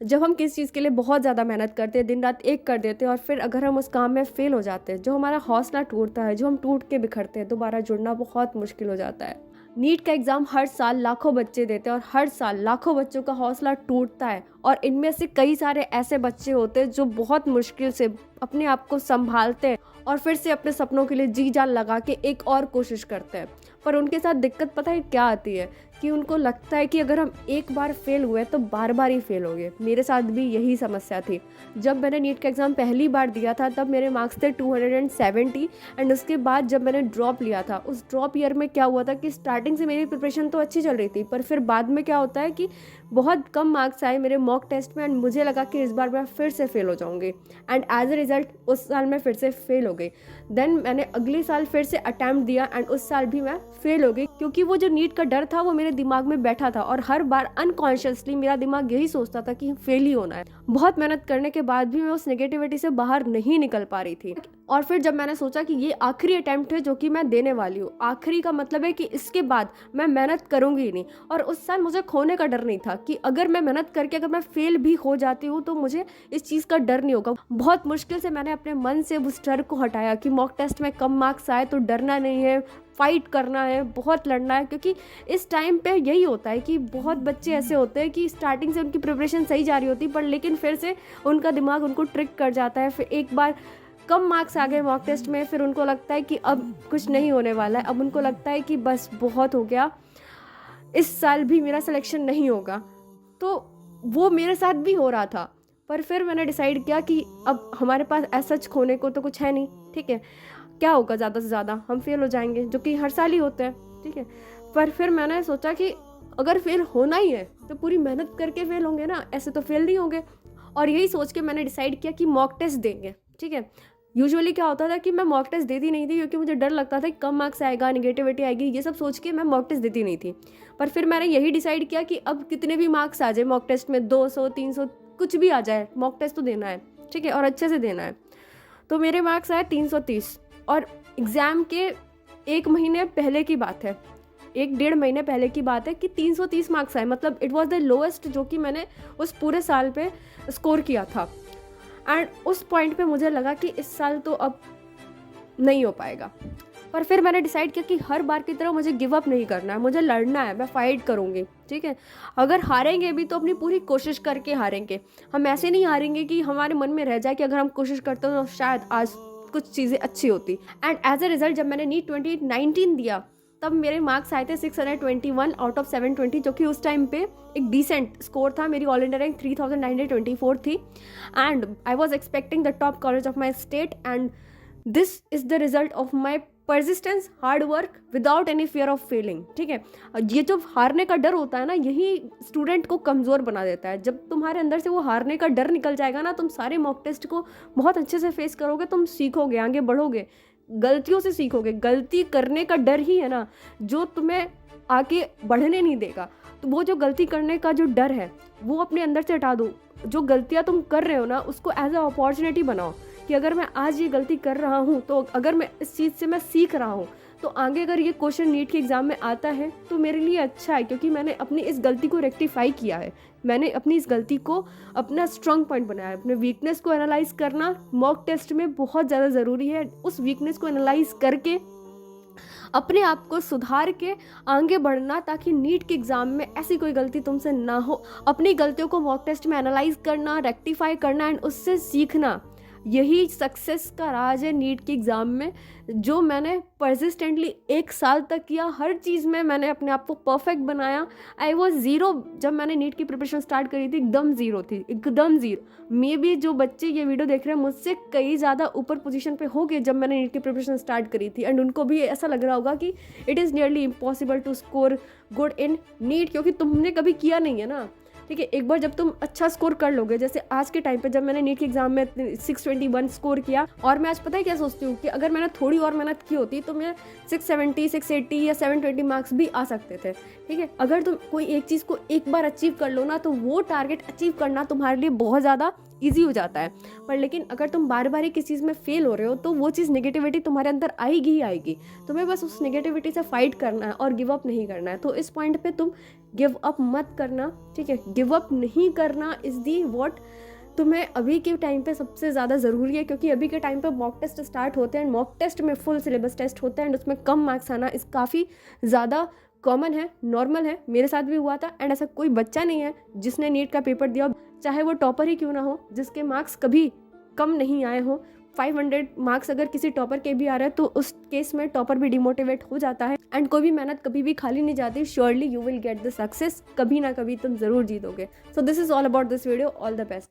जब हम किसी चीज़ के लिए बहुत ज़्यादा मेहनत करते हैं, दिन रात एक कर देते हैं और फिर अगर हम उस काम में फ़ेल हो जाते हैं, जो हमारा हौसला टूटता है, जो हम टूट के बिखरते हैं, दोबारा जुड़ना बहुत मुश्किल हो जाता है। नीट का एग्ज़ाम हर साल लाखों बच्चे देते हैं और हर साल लाखों बच्चों का हौसला टूटता है और इनमें से कई सारे ऐसे बच्चे होते हैं जो बहुत मुश्किल से अपने आप को संभालते हैं और फिर से अपने सपनों के लिए जी जान लगा के एक और कोशिश करते हैं। पर उनके साथ दिक्कत पता है क्या आती है कि उनको लगता है कि अगर हम एक बार फेल हुए तो बार बार ही फेल हो गए। मेरे साथ भी यही समस्या थी। जब मैंने नीट का एग्ज़ाम पहली बार दिया था तब मेरे मार्क्स थे 270 एंड उसके बाद जब मैंने ड्रॉप लिया था, उस ड्रॉप ईयर में क्या हुआ था कि स्टार्टिंग से मेरी प्रिपरेशन तो अच्छी चल रही थी, पर फिर बाद में क्या होता है कि बहुत कम मार्क्स आए मेरे मॉक टेस्ट में एंड मुझे लगा कि इस बार मैं फिर से फेल हो जाऊंगी एंड एज अ रिज़ल्ट उस साल मैं फिर से फेल हो गई। देन मैंने अगले साल फिर से अटैम्प्ट दिया एंड उस साल भी मैं फेल हो गई, क्योंकि वो जो नीट का डर था वो मेरे दिमाग में बैठा था और हर बार अनकॉन्शियसली मेरा दिमाग यही सोचता था कि फेल ही होना है। बहुत मेहनत करने के बाद भी मैं उस नेगेटिविटी से बाहर नहीं निकल पा रही थी। और फिर जब मैंने सोचा कि ये आखिरी अटैम्प्ट है जो कि मैं देने वाली हूँ, आखिरी का मतलब है कि इसके बाद मैं मेहनत करूंगी ही नहीं। और उस साल मुझे खोने का डर नहीं था कि अगर मैं मेहनत करके अगर मैं फेल भी हो जाती हूँ तो मुझे इस चीज़ का डर नहीं होगा। बहुत मुश्किल से मैंने अपने मन से उस डर को हटाया कि मॉक टेस्ट में कम मार्क्स आए तो डरना नहीं है, फाइट करना है, बहुत लड़ना है। क्योंकि इस टाइम पे यही होता है कि बहुत बच्चे ऐसे होते हैं कि स्टार्टिंग से उनकी प्रिपरेशन सही जा रही होती पर लेकिन फिर से उनका दिमाग उनको ट्रिक कर जाता है। फिर एक बार कम मार्क्स आ गए मॉक टेस्ट में, फिर उनको लगता है कि अब कुछ नहीं होने वाला है, अब उनको लगता है कि बस बहुत हो गया, इस साल भी मेरा सिलेक्शन नहीं होगा। तो वो मेरे साथ भी हो रहा था। पर फिर मैंने डिसाइड किया कि अब हमारे पास ऐसा सच खोने को तो कुछ है नहीं, ठीक है, क्या होगा, ज़्यादा से ज़्यादा हम फेल हो जाएंगे, जो कि हर साल ही होते हैं, ठीक है। पर फिर मैंने सोचा कि अगर फेल होना ही है तो पूरी मेहनत करके फेल होंगे ना, ऐसे तो फेल नहीं होंगे। और यही सोच के मैंने डिसाइड किया कि मॉक टेस्ट देंगे, ठीक है। यूजुअली क्या होता था कि मैं मॉक टेस्ट देती नहीं थी क्योंकि मुझे डर लगता था कि कम मार्क्स आएगा, निगेटिविटी आएगी, ये सब सोच के मैं मॉक टेस्ट देती नहीं थी। पर फिर मैंने यही डिसाइड किया कि अब कितने भी मार्क्स आ जाए मॉक टेस्ट में, 200 300 कुछ भी आ जाए, मॉक टेस्ट तो देना है, ठीक है, और अच्छे से देना है। तो मेरे मार्क्स आए 330 और एग्ज़ाम के 1 महीने पहले की बात है, 1 डेढ़ महीने पहले की बात है कि 330 मार्क्स आए। मतलब इट वॉज द लोएस्ट जो कि मैंने उस पूरे साल पे स्कोर किया था। एंड उस पॉइंट पे मुझे लगा कि इस साल तो अब नहीं हो पाएगा। पर फिर मैंने डिसाइड किया कि हर बार की तरह मुझे गिव अप नहीं करना है, मुझे लड़ना है, मैं फाइट करूँगी, ठीक है। अगर हारेंगे भी तो अपनी पूरी कोशिश करके हारेंगे। हम ऐसे नहीं हारेंगे कि हमारे मन में रह जाए कि अगर हम कोशिश करते तो शायद आज कुछ चीज़ें अच्छी होती। एंड एज अ रिजल्ट जब मैंने नीट 2019 दिया तब मेरे मार्क्स आए थे 621 आउट ऑफ 720, जो कि उस टाइम पे एक डिसेंट स्कोर था। मेरी ऑल इंडिया रैंक 3924 थी and I was expecting the top college of my state and this is the result of my persistence, hard work without any fear of Fehling, ठीक है। ये जो हारने का डर होता है ना, यही स्टूडेंट को कमज़ोर बना देता है। जब तुम्हारे अंदर से वो हारने का डर निकल जाएगा ना, तुम सारे मॉक टेस्ट को बहुत अच्छे से फेस करोगे, तुम सीखोगे, आगे बढ़ोगे, गलतियों से सीखोगे। गलती करने का डर ही है ना जो तुम्हें आगे बढ़ने नहीं देगा। तो वो जो गलती करने का जो डर है वो अपने अंदर से हटा दो। जो गलतियाँ तुम कर रहे हो ना उसको एज अ अपॉर्चुनिटी बनाओ कि अगर मैं आज ये गलती कर रहा हूँ तो अगर मैं इस चीज़ से मैं सीख रहा हूँ तो आगे अगर ये क्वेश्चन नीट के एग्ज़ाम में आता है तो मेरे लिए अच्छा है, क्योंकि मैंने अपनी इस गलती को रेक्टिफाई किया है। मैंने अपनी इस गलती को अपना स्ट्रॉन्ग पॉइंट बनाया है। अपने वीकनेस को एनालाइज करना मॉक टेस्ट में बहुत ज़्यादा ज़रूरी है। उस वीकनेस को एनालाइज करके अपने आप को सुधार के आगे बढ़ना, ताकि नीट के एग्ज़ाम में ऐसी कोई गलती तुमसे ना हो। अपनी गलतियों को मॉक टेस्ट में एनालाइज करना, रेक्टिफाई करना एंड उससे सीखना, यही सक्सेस का राज है नीट के एग्ज़ाम में, जो मैंने परसिस्टेंटली 1 साल तक किया। हर चीज़ में मैंने अपने आप को परफेक्ट बनाया। आई वॉज ज़ीरो जब मैंने नीट की प्रिपरेशन स्टार्ट करी थी, एकदम ज़ीरो थी, एकदम ज़ीरो। मे बी जो बच्चे ये वीडियो देख रहे हैं मुझसे कई ज़्यादा ऊपर पोजीशन पे हो गए जब मैंने नीट की प्रिपरेशन स्टार्ट करी थी एंड उनको भी ऐसा लग रहा होगा कि it is nearly impossible to score good in NEET, क्योंकि तुमने कभी किया नहीं है ना, ठीक है। एक बार जब तुम अच्छा स्कोर कर लोगे, जैसे आज के टाइम पे जब मैंने नीट के एग्जाम में 621 स्कोर किया, और मैं आज पता है क्या सोचती हूँ कि अगर मैंने थोड़ी और मेहनत की होती तो मैं 670 680 या 720 मार्क्स भी आ सकते थे, ठीक है। अगर तुम कोई एक चीज़ को एक बार अचीव कर लो ना तो वो टारगेट अचीव करना तुम्हारे लिए बहुत ज़्यादा ईजी हो जाता है। पर लेकिन अगर तुम बार बार किसी चीज़ में फेल हो रहे हो तो वो चीज़ नेगेटिविटी तुम्हारे अंदर आएगी ही आएगी। तुम्हें बस उस नेगेटिविटी से फाइट करना है और गिव अप नहीं करना है। तो इस पॉइंट पे तुम गिव अप मत करना, ठीक है। गिव अप नहीं करना इज़ दी वॉट तुम्हें अभी के टाइम पे सबसे ज़्यादा ज़रूरी है, क्योंकि अभी के टाइम पे मॉक टेस्ट स्टार्ट होते हैं एंड मॉक टेस्ट में फुल सिलेबस टेस्ट होता है एंड उसमें कम मार्क्स आना इस काफ़ी ज़्यादा कॉमन है, नॉर्मल है। मेरे साथ भी हुआ था एंड ऐसा कोई बच्चा नहीं है जिसने नीट का पेपर दिया, चाहे वो टॉपर ही क्यों ना हो, जिसके मार्क्स कभी कम नहीं आए हो। 500 मार्क्स अगर किसी टॉपर के भी आ रहे हैं तो उस केस में टॉपर भी डिमोटिवेट हो जाता है एंड कोई भी मेहनत कभी भी खाली नहीं जाती। Surely you will get the success, कभी ना कभी तुम ज़रूर जीतोगे। So this is all about this video. All the best.